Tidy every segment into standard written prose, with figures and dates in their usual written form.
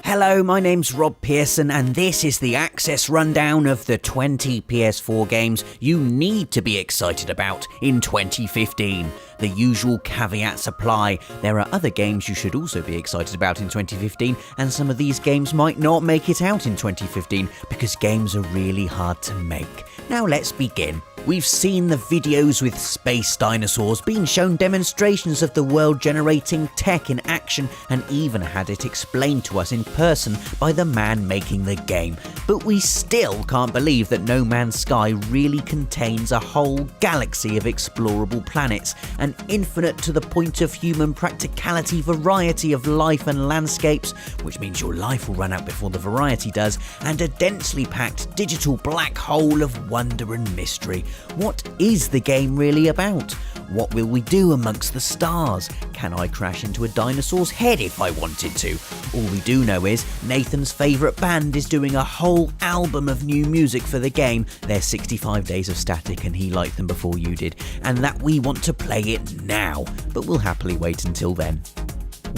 Hello, my name's Rob Pearson and this is the Access Rundown of the 20 PS4 games you need to be excited about in 2015. The usual caveats apply. There are other games you should also be excited about in 2015, and some of these games might not make it out in 2015 because games are really hard to make. Now let's begin. We've seen the videos with space dinosaurs, been shown demonstrations of the world-generating tech in action, and even had it explained to us in person by the man making the game. But we still can't believe that No Man's Sky really contains a whole galaxy of explorable planets, an infinite to the point of human practicality variety of life and landscapes, which means your life will run out before the variety does, and a densely packed digital black hole of wonder and mystery. What is the game really about? What will we do amongst the stars? Can I crash into a dinosaur's head if I wanted to? All we do know is Nathan's favourite band is doing a whole album of new music for the game. They're 65 Days of Static and he liked them before you did, and that we want to play it now, but we'll happily wait until then.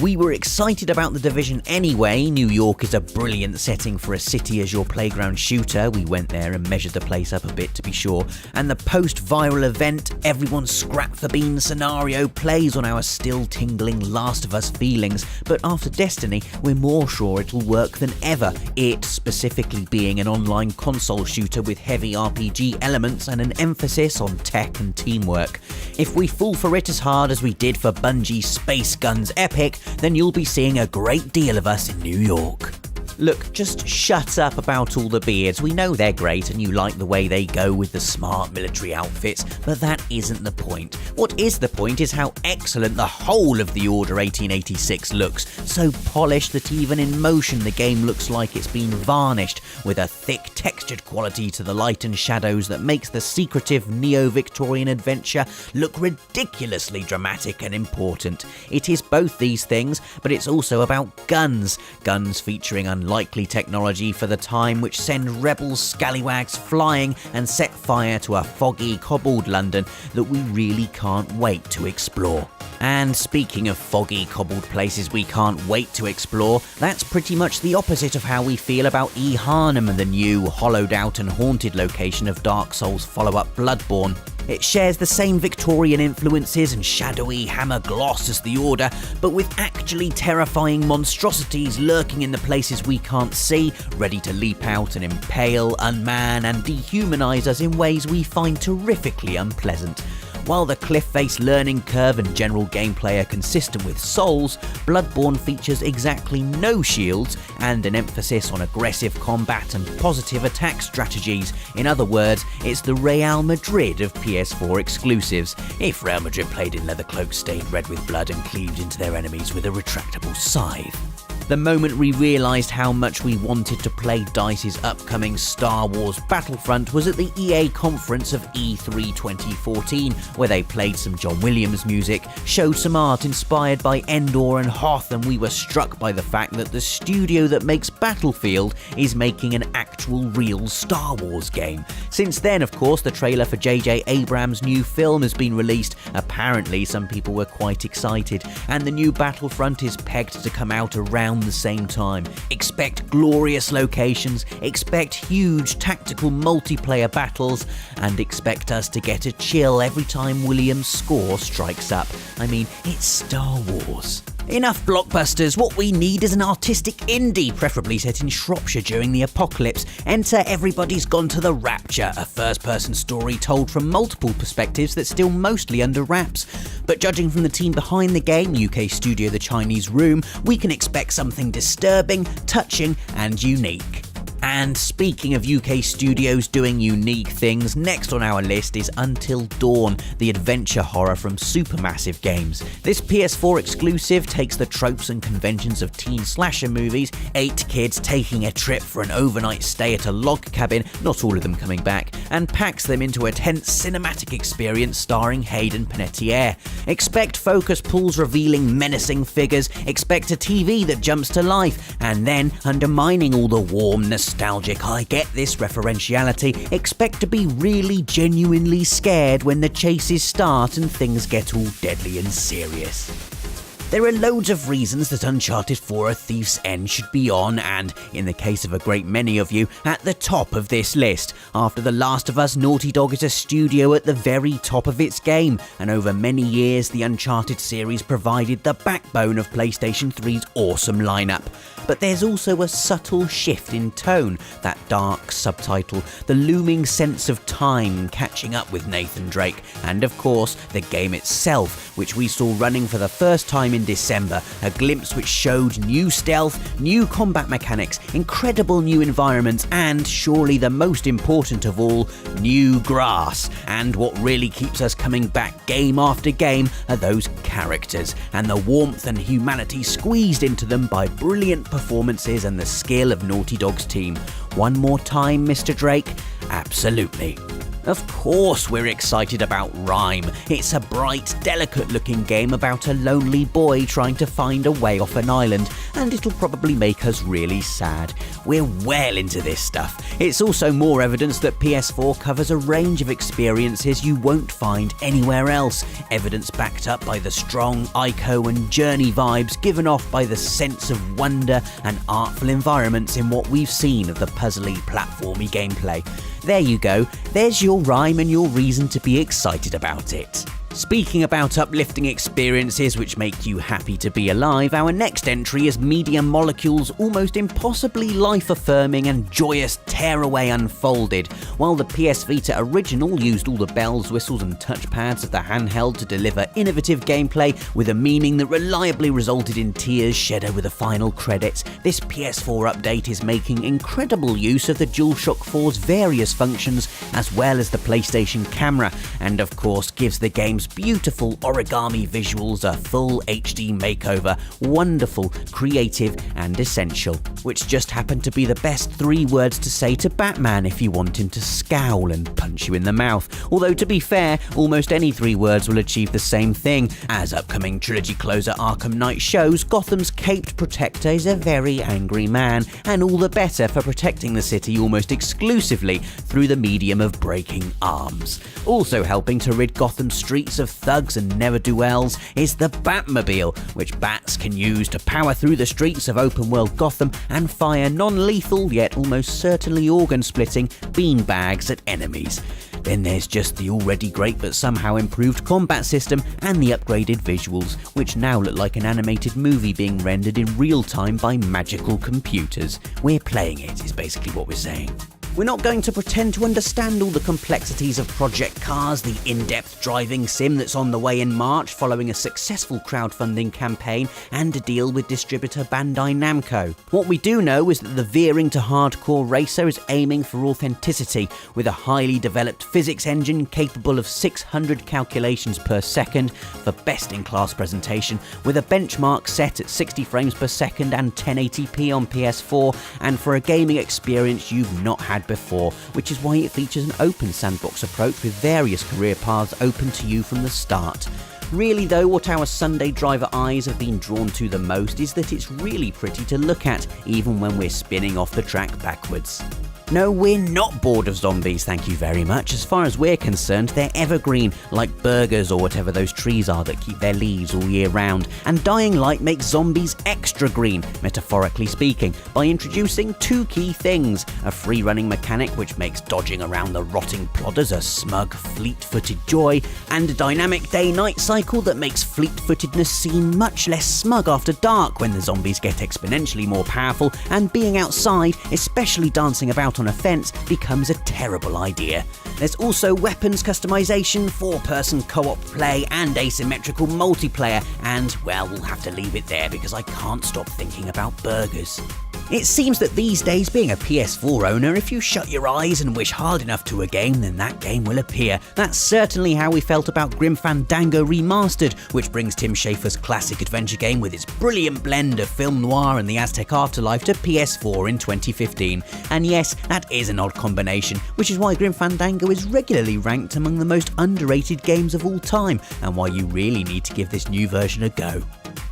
We were excited about The Division anyway. New York is a brilliant setting for a city as your playground shooter. We went there and measured the place up a bit to be sure. And the post-viral event, everyone's scrap for bean scenario plays on our still tingling Last of Us feelings. But after Destiny, we're more sure it'll work than ever. It specifically being an online console shooter with heavy RPG elements and an emphasis on tech and teamwork. If we fall for it as hard as we did for Bungie's Space Guns Epic, then you'll be seeing a great deal of us in New York. Look, just shut up about all the beards. We know they're great and you like the way they go with the smart military outfits, but that isn't the point. What is the point is how excellent the whole of the Order 1886 looks. So polished that even in motion the game looks like it's been varnished, with a thick textured quality to the light and shadows that makes the secretive neo-Victorian adventure look ridiculously dramatic and important. It is both these things, but it's also about guns. Guns featuring unlikely technology for the time, which send rebel scallywags flying and set fire to a foggy, cobbled London that we really can't wait to explore. And speaking of foggy, cobbled places we can't wait to explore, that's pretty much the opposite of how we feel about E. Harnham, the new, hollowed out and haunted location of Dark Souls follow-up Bloodborne. It shares the same Victorian influences and shadowy hammer gloss as the Order, but with actually terrifying monstrosities lurking in the places we can't see, ready to leap out and impale, unman and dehumanise us in ways we find terrifically unpleasant. While the cliff-face learning curve and general gameplay are consistent with Souls, Bloodborne features exactly no shields and an emphasis on aggressive combat and positive attack strategies. In other words, it's the Real Madrid of PS4 exclusives, if Real Madrid played in leather cloaks stained red with blood and cleaved into their enemies with a retractable scythe. The moment we realised how much we wanted to play DICE's upcoming Star Wars Battlefront was at the EA conference of E3 2014, where they played some John Williams music, showed some art inspired by Endor and Hoth, and we were struck by the fact that the studio that makes Battlefield is making an actual real Star Wars game. Since then, of course, the trailer for J.J. Abrams' new film has been released. Apparently, some people were quite excited, and the new Battlefront is pegged to come out around the same time. Expect glorious locations, expect huge tactical multiplayer battles, and expect us to get a chill every time Williams' score strikes up. I mean, it's Star Wars. Enough blockbusters, what we need is an artistic indie, preferably set in Shropshire during the apocalypse. Enter Everybody's Gone to the Rapture, a first-person story told from multiple perspectives that's still mostly under wraps. But judging from the team behind the game, UK studio The Chinese Room, we can expect something disturbing, touching and unique. And speaking of UK studios doing unique things, next on our list is Until Dawn, the adventure horror from Supermassive Games. This PS4 exclusive takes the tropes and conventions of teen slasher movies, 8 kids taking a trip for an overnight stay at a log cabin, not all of them coming back, and packs them into a tense cinematic experience starring Hayden Panettiere. Expect focus pulls revealing menacing figures, expect a TV that jumps to life, and then, undermining all the warm, nostalgic "I get this" referentiality, expect to be really genuinely scared when the chases start and things get all deadly and serious. There are loads of reasons that Uncharted 4: A Thief's End should be on, and, in the case of a great many of you, at the top of this list. After The Last of Us, Naughty Dog is a studio at the very top of its game, and over many years the Uncharted series provided the backbone of PlayStation 3's awesome lineup. But there's also a subtle shift in tone, that dark subtitle, the looming sense of time catching up with Nathan Drake, and of course the game itself, which we saw running for the first time in December, a glimpse which showed new stealth, new combat mechanics, incredible new environments, and surely the most important of all, new grass. And what really keeps us coming back game after game are those characters, and the warmth and humanity squeezed into them by brilliant performances and the skill of Naughty Dog's team. One more time, Mr. Drake? Absolutely. Of course we're excited about Rime. It's a bright, delicate-looking game about a lonely boy trying to find a way off an island, and it'll probably make us really sad. We're well into this stuff. It's also more evidence that PS4 covers a range of experiences you won't find anywhere else, evidence backed up by the strong Ico and Journey vibes given off by the sense of wonder and artful environments in what we've seen of the puzzly, platformy gameplay. There you go, there's your Rime and your reason to be excited about it. Speaking about uplifting experiences which make you happy to be alive, our next entry is Media Molecule's almost impossibly life-affirming and joyous tearaway Unfolded. While the PS Vita original used all the bells, whistles and touchpads of the handheld to deliver innovative gameplay with a meaning that reliably resulted in tears shed over the final credits, this PS4 update is making incredible use of the DualShock 4's various functions as well as the PlayStation camera, and of course gives the game's beautiful origami visuals a full HD makeover, wonderful, creative and essential, which just happened to be the best 3 words to say to Batman if you want him to scowl and punch you in the mouth. Although to be fair, almost any 3 words will achieve the same thing. As upcoming trilogy closer Arkham Knight shows, Gotham's caped protector is a very angry man, and all the better for protecting the city almost exclusively through the medium of breaking arms. Also helping to rid Gotham's streets of thugs and ne'er-do-wells is the Batmobile, which bats can use to power through the streets of open-world Gotham and fire non-lethal yet almost certainly organ-splitting beanbags at enemies. Then there's just the already great but somehow improved combat system and the upgraded visuals, which now look like an animated movie being rendered in real time by magical computers. We're playing it, is basically what we're saying. We're not going to pretend to understand all the complexities of Project Cars, the in-depth driving sim that's on the way in March following a successful crowdfunding campaign and a deal with distributor Bandai Namco. What we do know is that the veering to hardcore racer is aiming for authenticity, with a highly developed physics engine capable of 600 calculations per second for best-in-class presentation, with a benchmark set at 60 frames per second and 1080p on PS4, and for a gaming experience you've not had before, which is why it features an open sandbox approach with various career paths open to you from the start. Really though, what our Sunday driver eyes have been drawn to the most is that it's really pretty to look at, even when we're spinning off the track backwards. No, we're not bored of zombies, thank you very much. As far as we're concerned, they're evergreen, like burgers or whatever those trees are that keep their leaves all year round. And Dying Light makes zombies extra green, metaphorically speaking, by introducing 2 key things: a free-running mechanic which makes dodging around the rotting plodders a smug, fleet-footed joy, and a dynamic day-night cycle that makes fleet-footedness seem much less smug after dark when the zombies get exponentially more powerful and being outside, especially dancing about on a fence, becomes a terrible idea. There's also weapons customization, 4-person co-op play and asymmetrical multiplayer, and well, we'll have to leave it there because I can't stop thinking about burgers. It seems that these days, being a PS4 owner, if you shut your eyes and wish hard enough to a game, then that game will appear. That's certainly how we felt about Grim Fandango Remastered, which brings Tim Schafer's classic adventure game with its brilliant blend of film noir and the Aztec afterlife to PS4 in 2015. And yes, that is an odd combination, which is why Grim Fandango is regularly ranked among the most underrated games of all time, and why you really need to give this new version a go.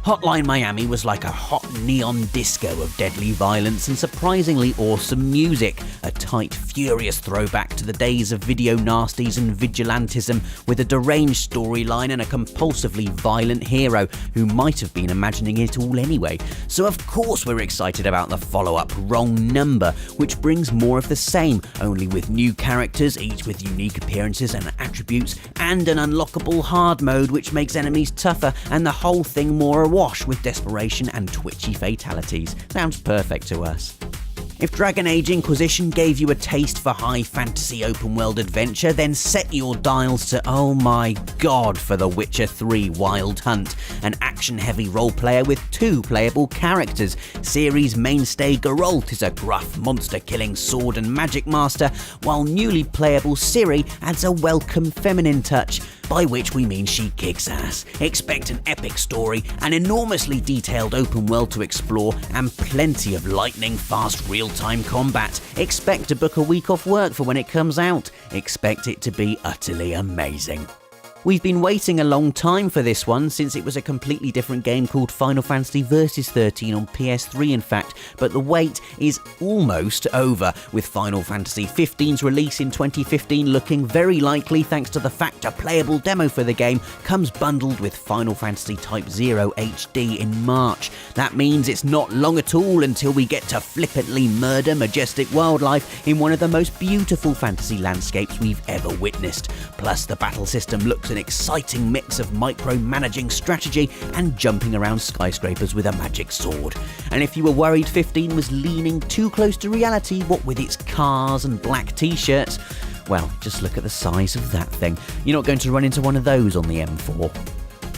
Hotline Miami was like a hot neon disco of deadly violence and surprisingly awesome music, a tight, furious throwback to the days of video nasties and vigilantism, with a deranged storyline and a compulsively violent hero who might have been imagining it all anyway. So of course we're excited about the follow-up Wrong Number, which brings more of the same, only with new characters, each with unique appearances and attributes, and an unlockable hard mode which makes enemies tougher, and the whole thing more awash with desperation and twitchy fatalities. Sounds perfect to us. If Dragon Age Inquisition gave you a taste for high fantasy open world adventure, then set your dials to, oh my god, for The Witcher 3 Wild Hunt, an action heavy role player with 2 playable characters. Series mainstay Geralt is a gruff monster killing sword and magic master, while newly playable Ciri adds a welcome feminine touch, by which we mean she kicks ass. Expect an epic story, an enormously detailed open world to explore, and plenty of lightning fast real-time combat. Expect to book a week off work for when it comes out. Expect it to be utterly amazing. We've been waiting a long time for this one, since it was a completely different game called Final Fantasy Versus 13 on PS3 in fact, but the wait is almost over, with Final Fantasy 15's release in 2015 looking very likely thanks to the fact a playable demo for the game comes bundled with Final Fantasy Type 0 HD in March. That means it's not long at all until we get to flippantly murder majestic wildlife in one of the most beautiful fantasy landscapes we've ever witnessed. Plus the battle system looks an exciting mix of micromanaging strategy and jumping around skyscrapers with a magic sword. And if you were worried 15 was leaning too close to reality, what with its cars and black t-shirts, well, just look at the size of that thing. You're not going to run into one of those on the M4.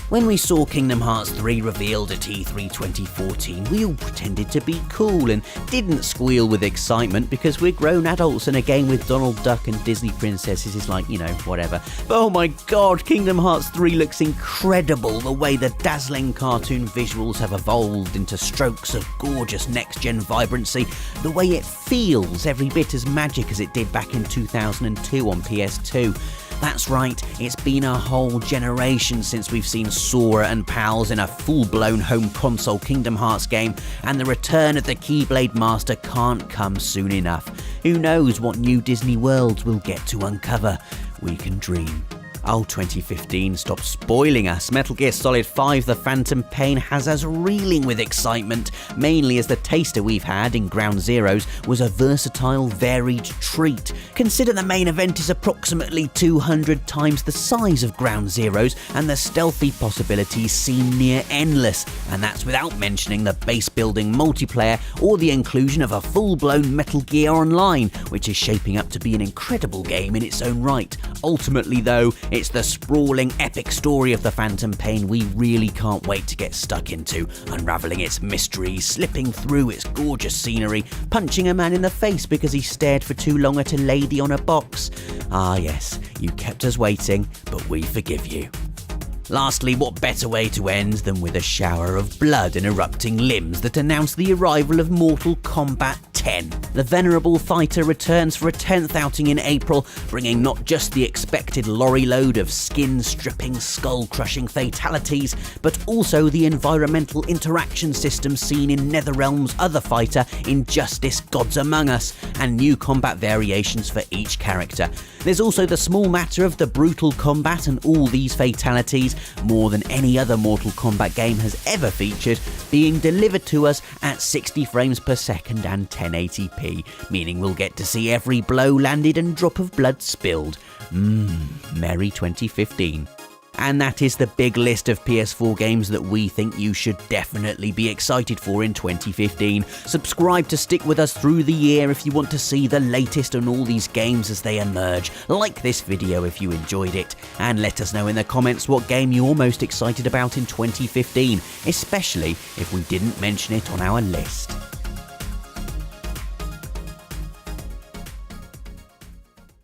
When we saw Kingdom Hearts 3 revealed at E3 2014, we all pretended to be cool and didn't squeal with excitement because we're grown adults and a game with Donald Duck and Disney princesses is like, you know, whatever. But oh my god, Kingdom Hearts 3 looks incredible, the way the dazzling cartoon visuals have evolved into strokes of gorgeous next-gen vibrancy, the way it feels every bit as magic as it did back in 2002 on PS2. That's right, it's been a whole generation since we've seen Sora and pals in a full-blown home console Kingdom Hearts game, and the return of the Keyblade Master can't come soon enough. Who knows what new Disney worlds we'll get to uncover? We can dream. Oh, 2015, stop spoiling us. Metal Gear Solid 5 The Phantom Pain has us reeling with excitement, mainly as the taster we've had in Ground Zeroes was a versatile, varied treat. Consider the main event is approximately 200 times the size of Ground Zeroes, and the stealthy possibilities seem near endless, and that's without mentioning the base-building multiplayer or the inclusion of a full-blown Metal Gear Online, which is shaping up to be an incredible game in its own right. Ultimately though, it's the sprawling, epic story of the Phantom Pain we really can't wait to get stuck into, unravelling its mysteries, slipping through its gorgeous scenery, punching a man in the face because he stared for too long at a lady on a box. Ah yes, you kept us waiting, but we forgive you. Lastly, what better way to end than with a shower of blood and erupting limbs that announce the arrival of Mortal Kombat 10. The venerable fighter returns for a 10th outing in April, bringing not just the expected lorry load of skin-stripping, skull-crushing fatalities, but also the environmental interaction system seen in NetherRealm's other fighter, Injustice Gods Among Us, and new combat variations for each character. There's also the small matter of the brutal combat and all these fatalities, more than any other Mortal Kombat game has ever featured, being delivered to us at 60 frames per second and 1080p, meaning we'll get to see every blow landed and drop of blood spilled. Merry 2015. And that is the big list of PS4 games that we think you should definitely be excited for in 2015. Subscribe to stick with us through the year if you want to see the latest on all these games as they emerge. Like this video if you enjoyed it, and let us know in the comments what game you're most excited about in 2015, especially if we didn't mention it on our list.